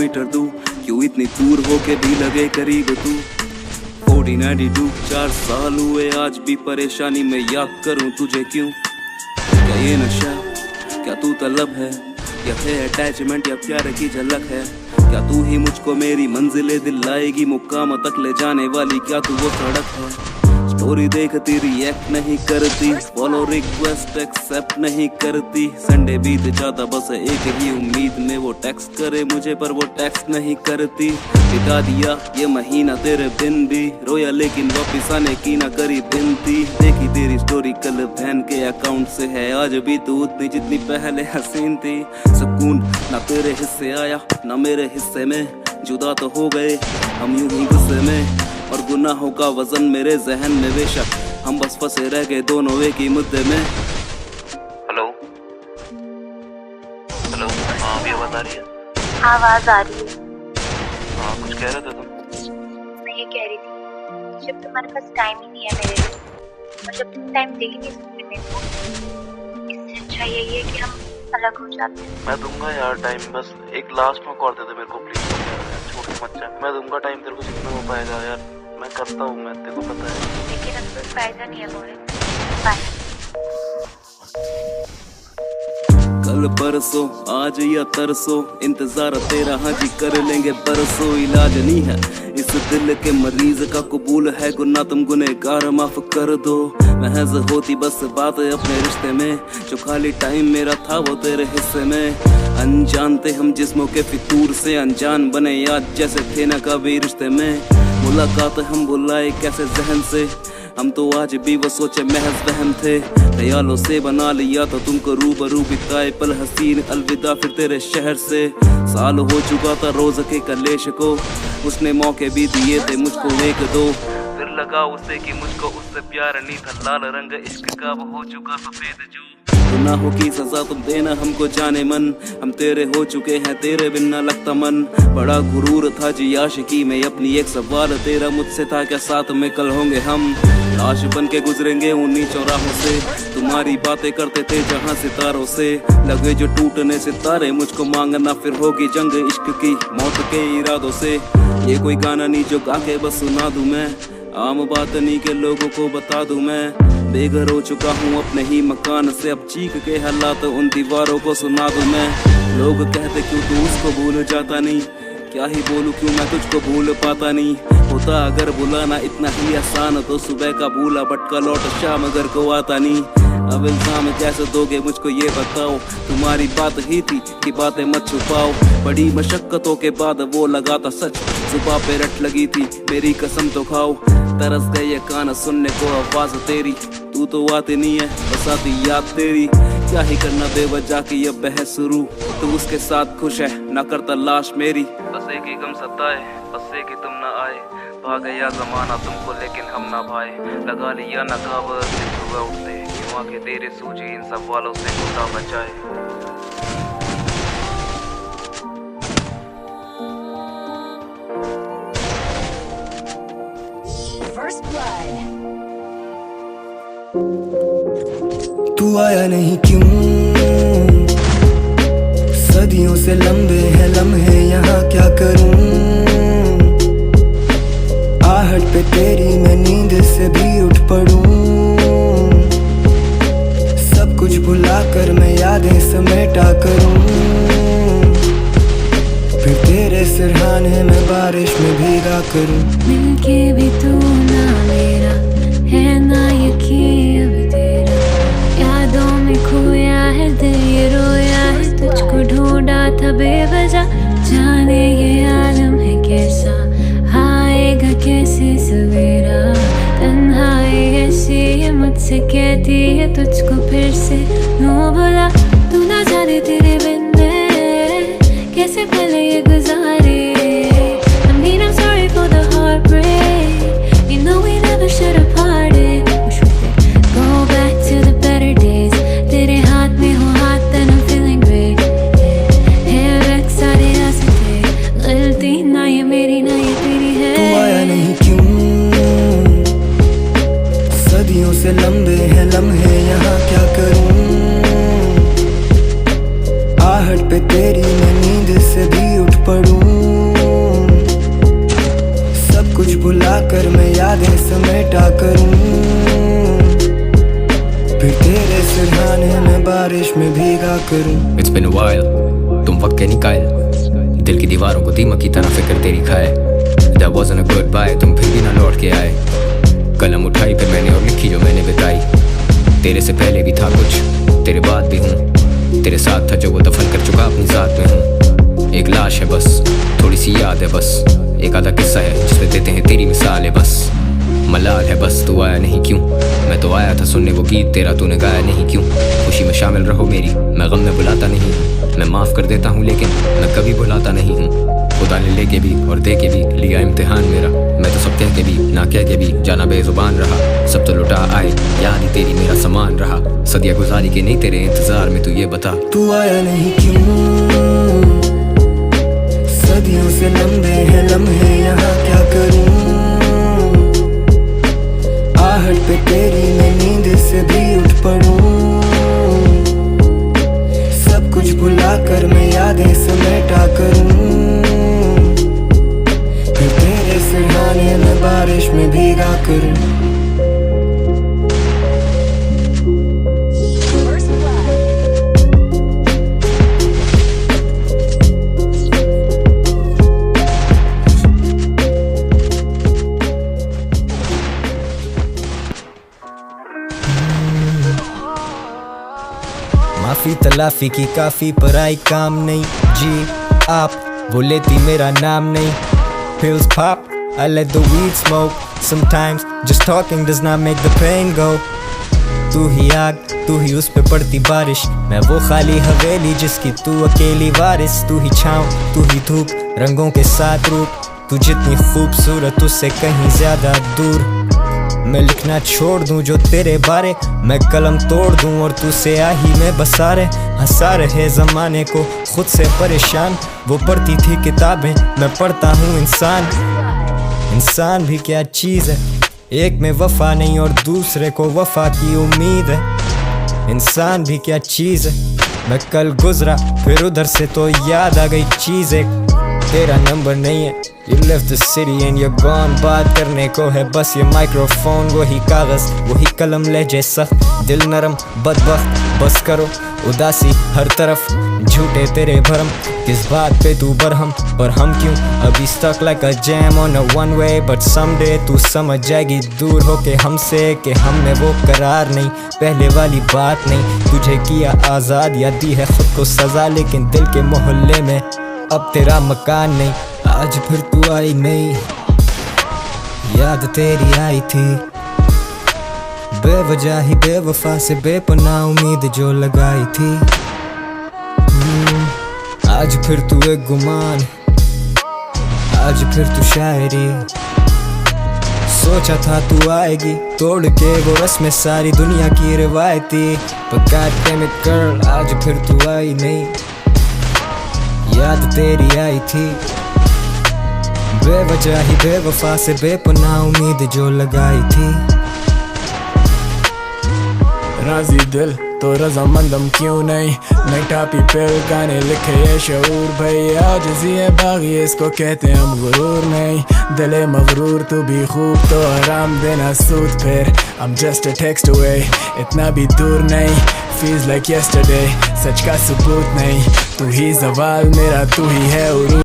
Kilometre दूर, क्यों इतनी दूर होके भी लगे करीब तू। 1492 4 साल हुए आज भी परेशानी में, याद करूं तुझे क्यों। क्या ये नशा, क्या तू तलब है, या फिर अटैचमेंट या प्यार की झलक है। क्या तू ही मुझको मेरी मंजिलें दिलाएगी, मुकाम तक ले जाने वाली क्या तू वो सड़क है। स्टोरी देखती रिएक्ट नहीं करती, फॉलो रिक्वेस्ट एक्सेप्ट नहीं करती। संडे बीत जाता बस एक ही उम्मीद में, वो टेक्स्ट करे मुझे पर वो टेक्स्ट नहीं करती। बिता दिया ये महीना तेरे बिन भी, रोया लेकिन वापिस आने की ना करी बिनती। देखी तेरी स्टोरी कल बहन के अकाउंट से है, आज भी तू उतनी जितनी पहले हसीन थी। सुकून ना तेरे हिस्से आया ना मेरे हिस्से में, जुदा तो हो गए हम यूं ही गुस्से में। और गुनाहों का वजन मेरे जहन में बेशक, हम बस फंसे रह गए दोनों एक ही मुद्दे में। हेलो हेलो, हाँ अभी आवाज आ रही है? आवाज आ रही है। हाँ कुछ कह रहे थे तुम? मैं ये कह रही थी जब तुम्हारे पास टाइम ही नहीं है मेरे लिए, और जब तुम टाइम दे ही नहीं सकते मेरे को, इससे अच्छा यही है कि हम अलग हो जाते हैं। मैं दूंगा यार टाइम, बस एक लास्ट में कॉल दे दे मेरे को प्लीज, छोड़ मत जा। मैं दूंगा टाइम तेरे को जितना हो पाएगा यार, मैं करता हूँ, मैं तेरे को पता है। लेकिन अब कोई फायदा नहीं है मोहित, बाय। कल परसों आज या तरसों, इंतजार तेरा हाँ जी कर लेंगे बरसों। इलाज नहीं है इस दिल के मरीज का, कबूल है गुनाह तुम गुनहगार माफ कर दो। महज होती बस बात अपने रिश्ते में, जो खाली टाइम मेरा था वो तेरे हिस्से में। अनजान थे हम जिस्मों के फितूर से, अनजान बने याद जैसे थे न कभी रिश्ते में। मुलाकात हम बुलाए कैसे जहन से, हम तो आज भी वो सोचे महज वहम थे। ख्यालों से बना लिया तो तुमको रूबरू बिताए पल हसीन, अलविदा फिर तेरे शहर से। साल हो चुका था रोज के कलेश को, उसने मौके भी दिए थे मुझको एक दो। दिल लगा उसे कि मुझको उससे प्यार नहीं था, लाल रंग इश्क का वो हो चुका सफेद जो। गुनाहों की सजा तुम देना हमको जाने मन, हम तेरे हो चुके हैं तेरे बिना लगता मन। बड़ा गुरूर था जी आशिकी में अपनी, एक सवाल तेरा मुझसे था क्या साथ में कल होंगे हम। लाश बन के गुजरेंगे उन्हीं चौराहों से, तुम्हारी बातें करते थे जहां सितारों से। लगे जो टूटने सितारे मुझको मांगना, फिर होगी जंग इश्क की मौत के इरादों से। ये कोई गाना नहीं जो गा के बस सुना दूं मैं, आम बात नहीं के लोगों को बता दूं मैं। बेघर हो चुका हूँ अपने ही मकान से, अब चीख के हालात उन दीवारों को सुना दूं मैं। लोग कहते क्यों तू उसको भूल जाता नहीं, क्या ही बोलूं क्यों मैं तुझको भूल पाता नहीं। होता अगर बुलाना इतना ही आसान, तो सुबह का भूला भटका लौट शाम घर को आता नहीं। अब इल्जाम कैसे दोगे मुझको ये बताओ, तुम्हारी बात ही थी कि बातें मत छुपाओ। बड़ी मशक्कतों के बाद वो लगा था सच, सुबह पे रट लगी थी मेरी कसम तो खाओ। तरस गए कान सुनने को आवाज तेरी, तू तो आती नहीं है बस आती याद तेरी। क्या ही करना बेवजह की ये बहस शुरू, तू उसके साथ खुश है ना करता लाश मेरी। बस एक ही गम सताए, बस एक ही तुम ना आए। भाग गया जमाना तुमको लेकिन हम ना भाए, लगा लिया नकाब सुबह उठते, क्यों आके तेरे सूझी इन सवालों से खुदा बचाए। तू आया नहीं क्यों, सदियों से लंबे हैं लम्हे यहाँ क्या करूं। आहट पे तेरी मैं नींद से भी उठ पड़ूं, सब कुछ भुला कर मैं यादें समेटा करूं। फिर तेरे सिरहाने में बारिश में भीगा करूं। मिलके भी तू ना मेरा है ना यकीन, अब तेरा यादों में खोया है दिल ये रोया है। तुझको ढूंढा था बेवजह, जाने ये आलम है कैसा, आएगा कैसे सवेरा। तन्हाई ऐसी ये मुझसे कहती है तुझको फिर से नो बुला। तू ना जाने तेरे बिन मैं कैसे पल ये गुजारे। I mean I'm sorry for the heartbreak, you know we never should have parted. Wish we could go back to the better days. तेरे हाथ में हो हाथ then I'm feeling great. है वक्त सारे हंसते, गलती ना ये मेरी ना ये तेरी है। तू आया नहीं क्यों, सदियों से लंबे हैं लम्हे यहाँ क्या करूं। आहट पे तेरी मैं नींद से भी उठ पड़ूं, भुला कर मैं यादें समेटा करूं, फिर तेरे सिरहाने में बारिश में भीगा करूं। It's been a while, तुम वक्त के निकाल, दिल की दीवारों को दीमक की तरह फिक्र तेरी खाए। That wasn't a goodbye, तुम फिर भी ना लौट के आए। कलम उठाई फिर मैंने और लिखी जो मैंने बिताई। तेरे से पहले भी था कुछ, तेरे बाद भी हूँ, तेरे साथ था जो वो दफन कर चुका अपनी जात में हूँ। एक लाश है बस, थोड़ी सी याद है बस, एक आधा किस्सा है जिसमें देते हैं तेरी मिसाल है बस। मलाल है बस तू आया नहीं क्यों, मैं तो आया था सुनने वो गीत तेरा, तूने गाया नहीं क्यों। खुशी में शामिल रहो मेरी, मैं गम में बुलाता नहीं हूँ, मैं माफ़ कर देता हूँ लेकिन मैं कभी बुलाता नहीं हूँ। खुदा ने लेके भी और दे के भी लिया इम्तिहान मेरा, मैं तो सब कह के भी ना कह के भी जाना बेजुबान रहा। सब तो लुटा आए, याद ही तेरी मेरा समान रहा, सदिया गुजारी के नहीं तेरे इंतजार में, तू ये बता तू आया नहीं क्यों, सदियों से लंबे हैं लम्हे यहाँ क्या करूं। आहट पे तेरी मैं नींद से भी उठ पड़ूं, सब कुछ भुला कर मैं यादें समेटा करूं, फिर तेरे सिरहाने में बारिश में भीगा करूं। माफी तलाफी की काफी पर आई काम नहीं जी, आप वो लेती मेरा नाम नहीं। Pills pop, I let the weed smoke. Sometimes just talking does not make the pain go. तू ही आग, तू ही उस पे पड़ती बारिश, मैं वो खाली हवेली जिसकी तू अकेली वारिस। तू ही छाँव, तू ही धूप, रंगों के साथ रूप, तू जितनी खूबसूरत उससे कहीं ज्यादा दूर। मैं लिखना छोड़ दूं जो तेरे बारे, मैं कलम तोड़ दूं और तू से आही में बसा रहे। हंसा रहे ज़माने को खुद से परेशान, वो पढ़ती थी किताबें मैं पढ़ता हूँ इंसान। इंसान भी क्या चीज़ है, एक में वफा नहीं और दूसरे को वफा की उम्मीद है। इंसान भी क्या चीज़ है, मैं कल गुजरा फिर उधर से तो याद आ गई चीज़ एक, तेरा नंबर नहीं है। You left the city and you're gone, बात करने को है बस ये माइक्रोफोन, वही कागज़ वही कलम लहजे सख्त, दिल नरम बदबख्त, बस करो उदासी हर तरफ, झूठे तेरे भरम, किस बात पे तू बरहम पर हम क्यों अभी stuck like a jam on a one way, but someday तू समझ जाएगी दूर होके हमसे कि हम में वो करार नहीं, पहले वाली बात नहीं। तुझे किया आज़ाद या दी है खुद को सज़ा, लेकिन दिल के मोहल्ले में अब तेरा मकान नहीं। आज फिर तू आई नहीं, याद तेरी आई थी, बेवजह ही बेवफा से बेपनाह उम्मीद जो लगाई थी। आज फिर तू एक गुमान, आज फिर तू शायरी, सोचा था तू आएगी तोड़ के वो रस्में सारी दुनिया की रिवायती, पर God damn it girl आज फिर तू आई नहीं, याद तेरी आई थी, बेवजह ही बेवफा से बेपनाह उम्मीद जो लगाई थी। राजी दिल तो रजामंदम क्यों नहीं, मैं टापी पे गाने लिखे ये शऊर भाई, आजिज़ी है बागी इसको कहते हम गुरूर नहीं। दिले मगरूर तू भी खूब तो आराम देना सूद, फिर I'm just a text away, इतना भी दूर नहीं, feels like yesterday, सच का सबूत नहीं। तू ही ज़वाल मेरा, तू ही है उरूर।